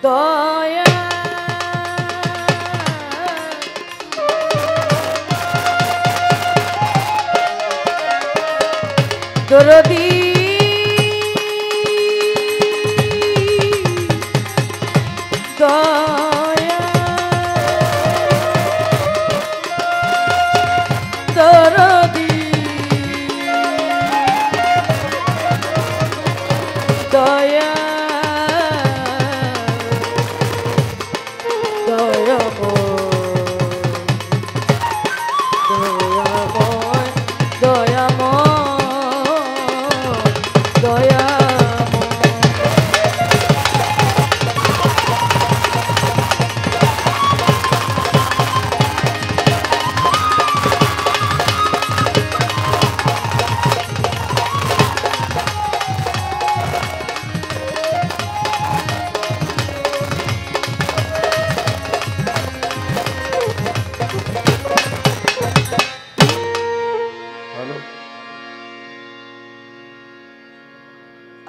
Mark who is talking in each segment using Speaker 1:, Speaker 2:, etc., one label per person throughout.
Speaker 1: দয়া দরদি দয়া দরদি দয়া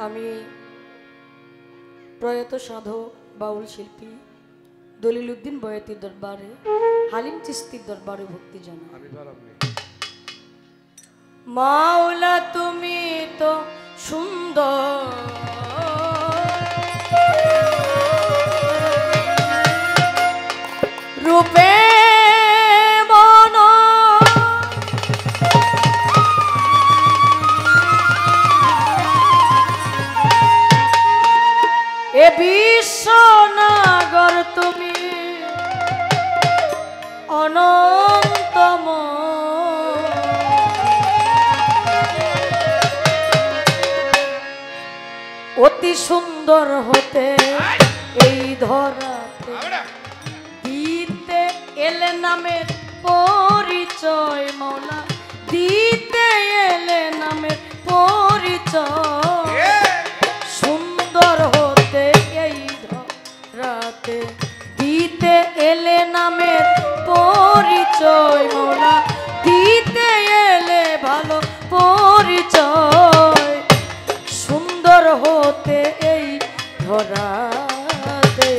Speaker 1: আমি প্রয়াত সাধক বাউল শিল্পী দলিল উদ্দিন বয়াতির দরবারে হালিম চিস্তির দরবারে ভক্তি জানাই। মাওলা তুমি তো সুন্দর রূপে এ বিশ্বনাগর তুমি অনন্তম অতি সুন্দর হতে এই ধরাতে দিতে এলে নামের পরিচয় মৌলা দিতে এলে নামের পরিচয় সুন্দর হতে এই ধরাতে দিতে এলে নামের পরিচয় মৌলা দিতে এলে ভালো পরিচয় সুন্দর হতে এই ধরাতে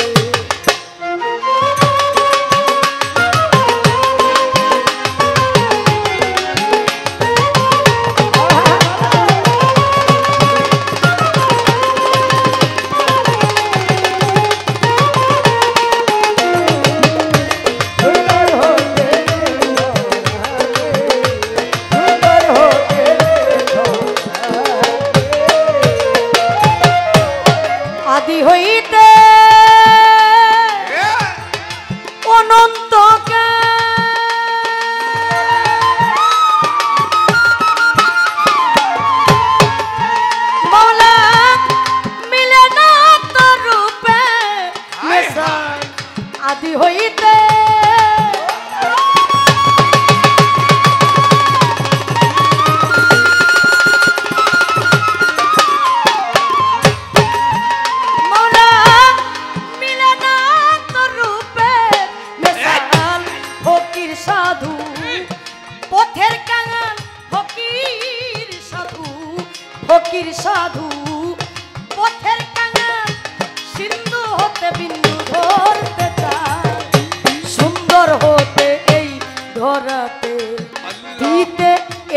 Speaker 1: আদি হইতে অনন্তকে মৌলা মিলে না তোর রূপে মিশাল আদি হইতে সাধু পথের কাঙাল ফকির সাধু ফকির সাধু পথের কাঙাল সিন্ধু হতে বিন্দু ধরতে চায় সুন্দর হতে এই ধরাতে দিতে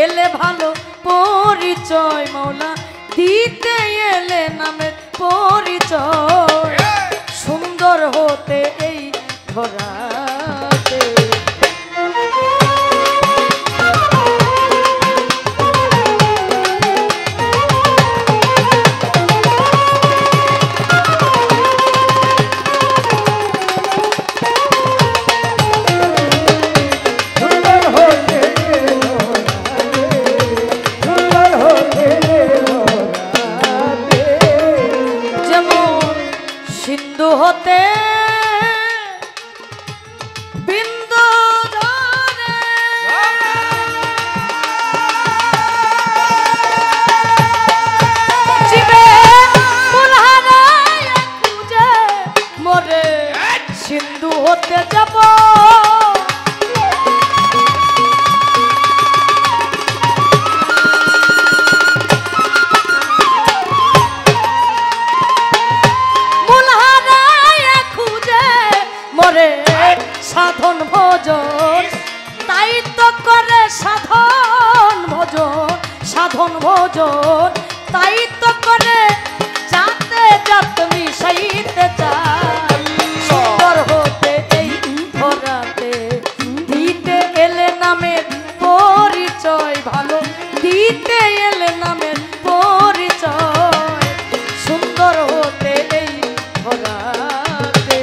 Speaker 1: এলে ভালো পরিচয় মৌলা দিতে এলে নামের পরিচয় সুন্দর হতে এই ধরাতে সিন্ধু হতে বিন্দু ধরে জীবে ফুলহারায় খুঁজে মরে সিন্ধু হতে যাব সাধন ভজন তাই তো করে সাধন ভজন সাধন ভজন তাই তো করে যাতে যাত মিশাইতে চায় সুন্দর হতে এই ধরাতে দিতে এলে নামের পরিচয় ভালো দিতে এলে নামের পরিচয় সুন্দর হতে এই ধরাতে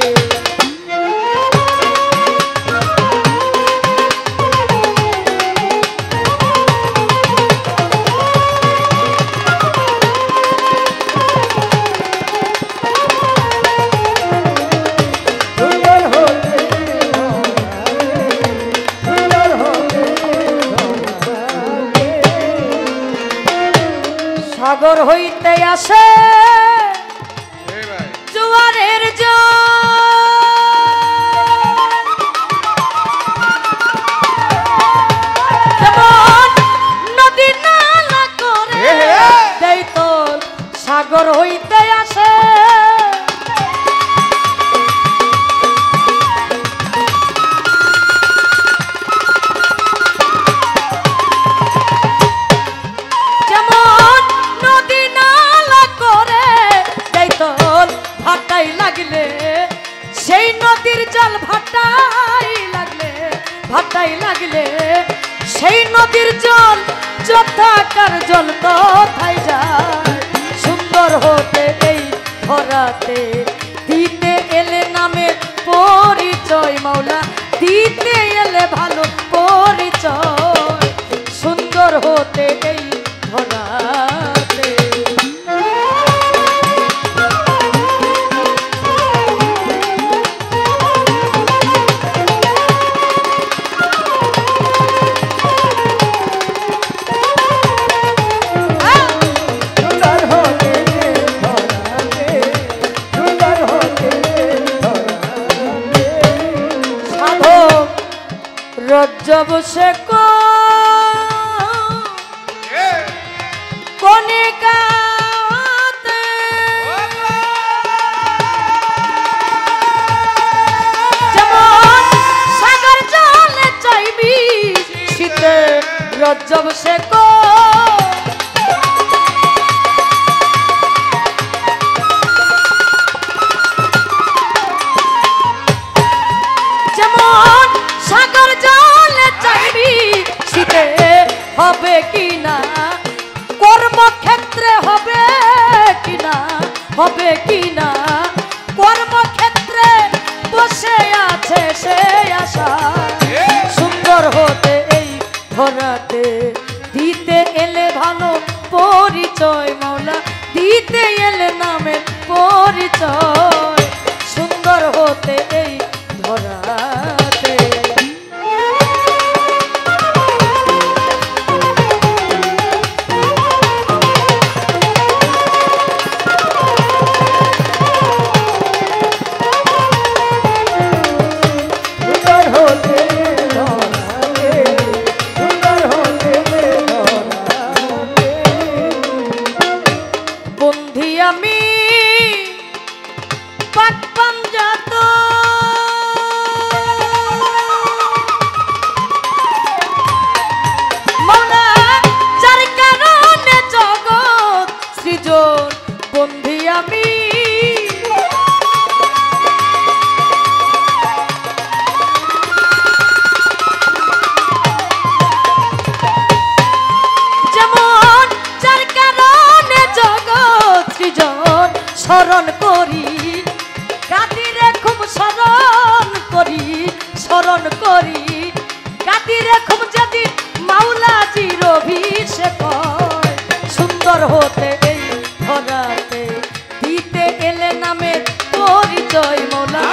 Speaker 1: সাগর হইতে আসে জোয়ারের যেমন নদী নালা করে দেয় তোর সাগর হইতে আসে সেই নদীর জল ভাটাই লাগলে সেই নদীর জল যথাকার জল তথায় যায় সুন্দর হতে এই ধরাতে দিতে এলে নামের পরিচয় মাওলা দিতে এলে ভালো পরিচয় সুন্দর হতে এই ধরাতে जब से को कोने का যেমন সাগর জলে চাইবি শীতে রজ্জব সে কো যেমন সাগর জলে চাইবি শীতে হবে কিনা কর্মক্ষেত্রে হবে কিনা কর্মক্ষেত্রে বসে আছে সে আশা সুন্দর হতে এই ধরাতে দিতে এলে ভালো পরিচয় মাওলা দিতে এলে নামের পরিচয় সুন্দর হতে এই ধরাতে আমি পাক পাঞ্জাত মৌলা যার কারণে জগৎ সৃজন বন্ধি আমি যেমন যার কারণে জগৎ সৃজন স্মরণ করি কাদিরে খুব স্মরণ করি কাদিরে খুব যদি মাওলাজির অভিষেক সুন্দর হতে এই ধরাতে দিতে এলে নামের পরিচয় মাওলা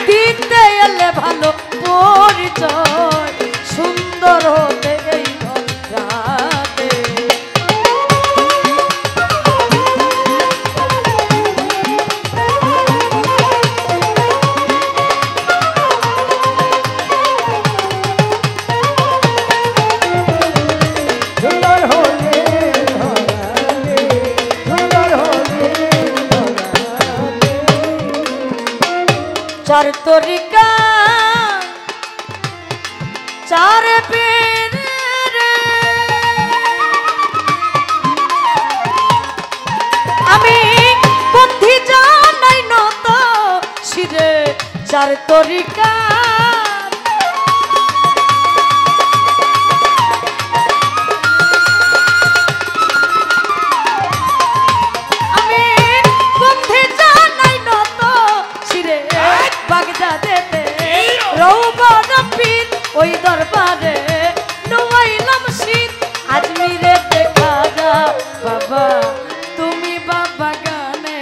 Speaker 1: দিতে এলে ভালো পরিচয় সুন্দর হতে এই ধরাতে চার তরিকা চার পীর রে আমি বন্ধি জানাই নত শিরে চার তরিকা আমি বন্ধি জানাই নত শিরে বাগদাদেতে রৌবর পীর ওই দরবারে নোয়াইলাম শীত আজমিরে দেখা যা বাবা তুমি বাবা গানে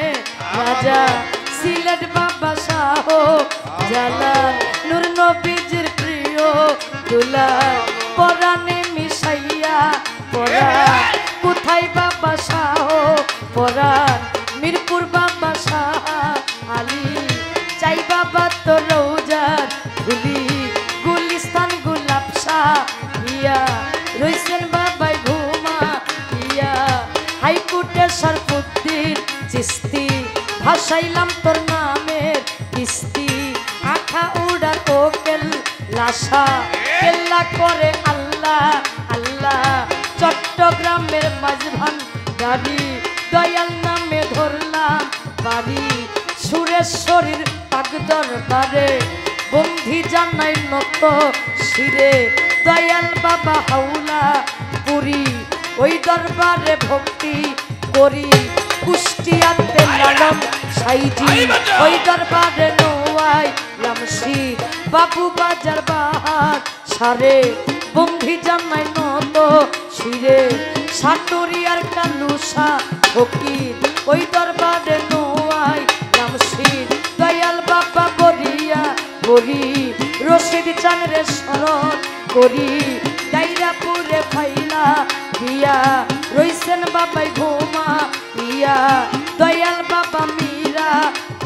Speaker 1: রাজা সিলেট বাবা শাহ জালাল নূর নবীজির প্রিয় দুলাল পরাণে মিশাইয়া পরা কোথায় বাবা শাহ পরাণ মিরপুর বাবা শাহ আলী চাই বাবা তো রৌজার ধুলি গুলিস্তান গোলাপ শাহ ইয়া রইছেন বাবাই ঘুমা ইয়া হাইকোর্টে সরফুদ্দিন চিস্তি ভাসাইলাম তোর নামের কিস্তি আখা উড়ার ওকেল লাশা কেল্লা করে আল্লাহ আল্লাহ চট্টগ্রামের মাঝভান গাড়ি দয়াল নামে ধরলাম বাড়ি সুরেশ্বরীর পাগদর বারে বন্ধি জানাই নত শিরে দয়াল বাবা হাওলা পুরী ওই দরবারে ভক্তি করি কুষ্টিয়াতে লালন সাইজি ওই দরবারে নোয়াই লামসি বাবু বাজার বাহার সারে বন্ধি জানাই নত শিরে সাটুরিয়ার কালুসা ফকির ওই দরবারে নোয়াই লামসি দয়াল বাবা বরিয়া বরি রশিদ চানরে স্মরণ করি দাইরাপুরে ফাইলা দিয়া রইছেন বাবাই ঘুমা ইয়া দয়াল বাবা মীরা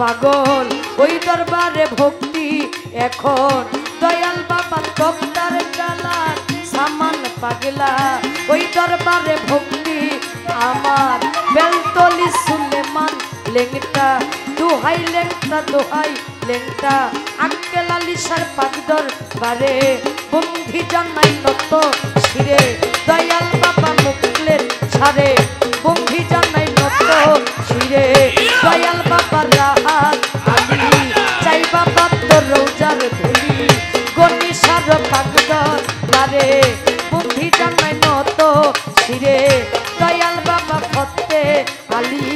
Speaker 1: পাগল ওই দরবারে ভক্তি এখন দয়াল বাবা তক্তার ডালার সামান পাগলা ওই দরবারে ভক্তি আমার বেলতলি সুলেমান লেংটা দোহাই লেংটা দোহাই লেংটা আক্কেল আলিশার পাগদর বারে বন্ধি জানাই নত শিরে দয়াল বাবা মুকলের ছাড়ে বন্ধি জানাই নত শিরে দয়াল বাবা রাহাত আলী চাই বাবা তোর রৌজার ধুলি গনিশার পাগদর বারে বন্ধি জানাই নত শিরে দয়াল বাবা ফতে আলী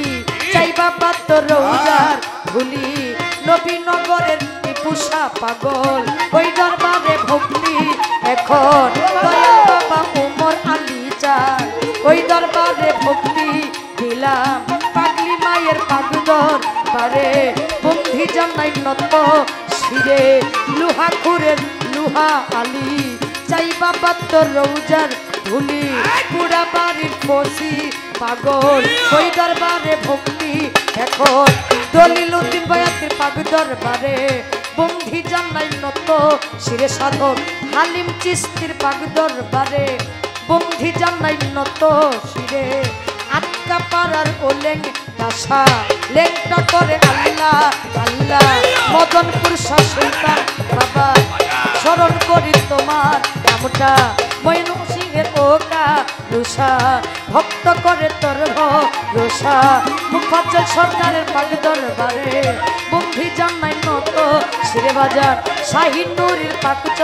Speaker 1: চাই বাবা তোর রৌজার ধুলি নবীনগরের টিপুষা পাগল ওই দরবারে ভক্তি এখন দয়াল বাবা উমর আলী চার ওই দরবারে ভক্তি দিলাম পাগলি মায়ের পাগদর বারে বন্ধি জানাই নত শিরে লুহাখুরের লুহা আলী চাই বাবা তোর রৌজার ধুলি পুরা বাড়ির পশি পাগল ওই দরবারে ভক্তি এখন দলিলউদ্দিন বয়াতির পাগদর বারে বন্ধি জানাই নত শিরে সাধক হালিম চিস্তির পাগদর বারে বন্ধি জানাই নত শিরে আটকা পাড়ার ওলেং দাসা লেংটা করে আল্লাহ আল্লাহ মদনপুর সুলতান বাবা স্মরণ করি তোমার নামটা ময়নু সিংহের ওকা রুষা ভক্ত করে তোর ভরসা মুফাজ্জল সরকারের পাগদর বারে বন্ধি জানাই নত শিরে বাজার শাহিন নুরির পাকচ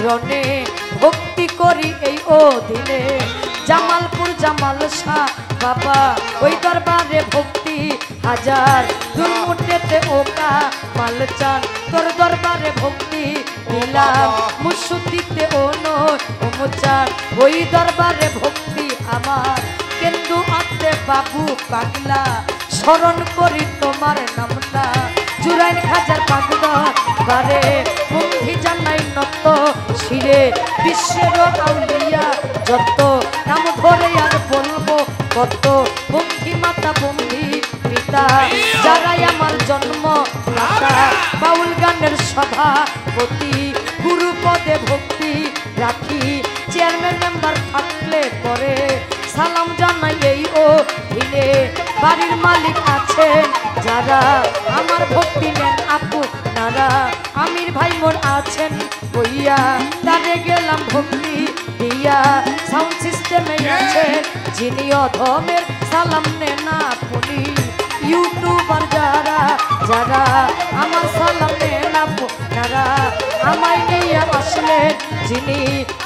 Speaker 1: রনে ভক্তি করি এই ও দিনে জামালপুর জামাল শাহ বাবা ওই দরবারে ভক্তি হাজার দুলমুটেতে ওকা মালচান তোর দরবারে ভক্তি দিলাম মুসুদ্দিতে ও নয় ওমচান ওই দরবারে ভক্তি আমার কিন্তু আতে বাবু পাগলা স্মরণ করি তোমার নামটা জুরাইন খাজার পাগদর বারে বন্ধি জানাই নত শিরে বিশ্বের আউলিয়া যত নাম ধরে আর বলবো কত বন্ধি মাতা বন্ধি পিতা যারাই আমার জন্ম দাতা বাউল গানের সভাপতি গুরু পদে ভক্তি রাখি চেয়ারম্যান মেম্বার থাকলে পরে সালাম জানাই এই ও দিনে বাড়ির মালিক আছেন যারা আমার ভক্তি নেন আপনারা আমি আমির ভাই মোর আছেন বইয়া তারে গেলাম ভক্তি দিয়া সাউন্ড সিস্টেমে আছে যিনি অধমের সালাম নে না পুনি ইউটিউবার যারা যারা আমার সালাম নে না যারা আমায় নিয়ে আসলে যিনি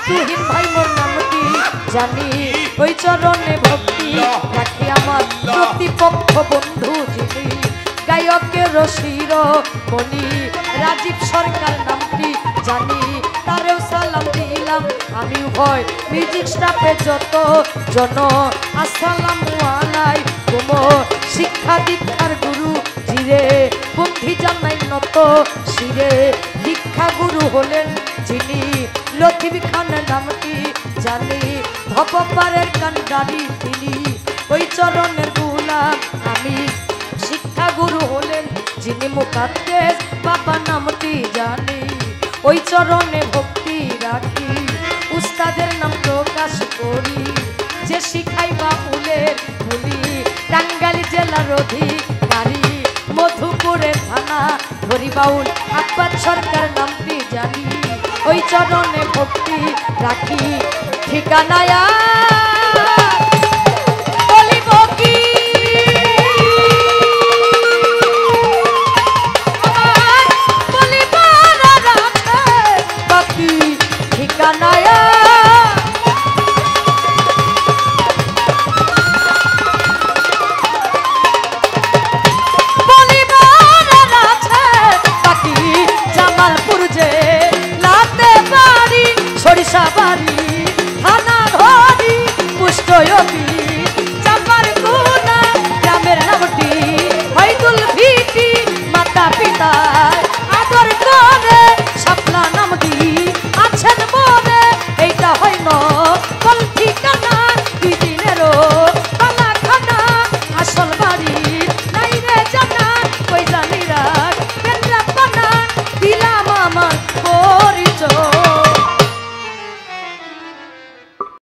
Speaker 1: তুহিন ভাই মোর নামটি জানি ওই চরণে ভক্তি রাখি আমার প্রতিপক্ষ বন্ধু যিনি গায়কের শির মনি রাজীব সরকার নামটি জানি তারেও সালাম দিলাম আমি উভয় মিউজিক স্টাফে যত জন আসসালামু আলাইকুম শিক্ষা দীক্ষার গুরু জিরে বুদ্ধি জানাই নত শিরে দীক্ষা গুরু হলেন যিনি লতিফ খান নামটি জানি ভবপারের কান্ডারি তিনি ওই চরণের গোলাম আমি শিক্ষা গুরু হলেন যিনি মুকাদ্দেস বাবা নামটি জানি ওই চরণে ভক্তি রাখি উস্তাদের নাম প্রকাশ করি যে শিখাই বাউলের বলি টাঙ্গাইল জেলার অধিকারী মধুপুরের থানা ধরি বাউল আব্বাস সরকার নামটি জানি ওই চরণে ভক্তি রাখি ঠিকানায়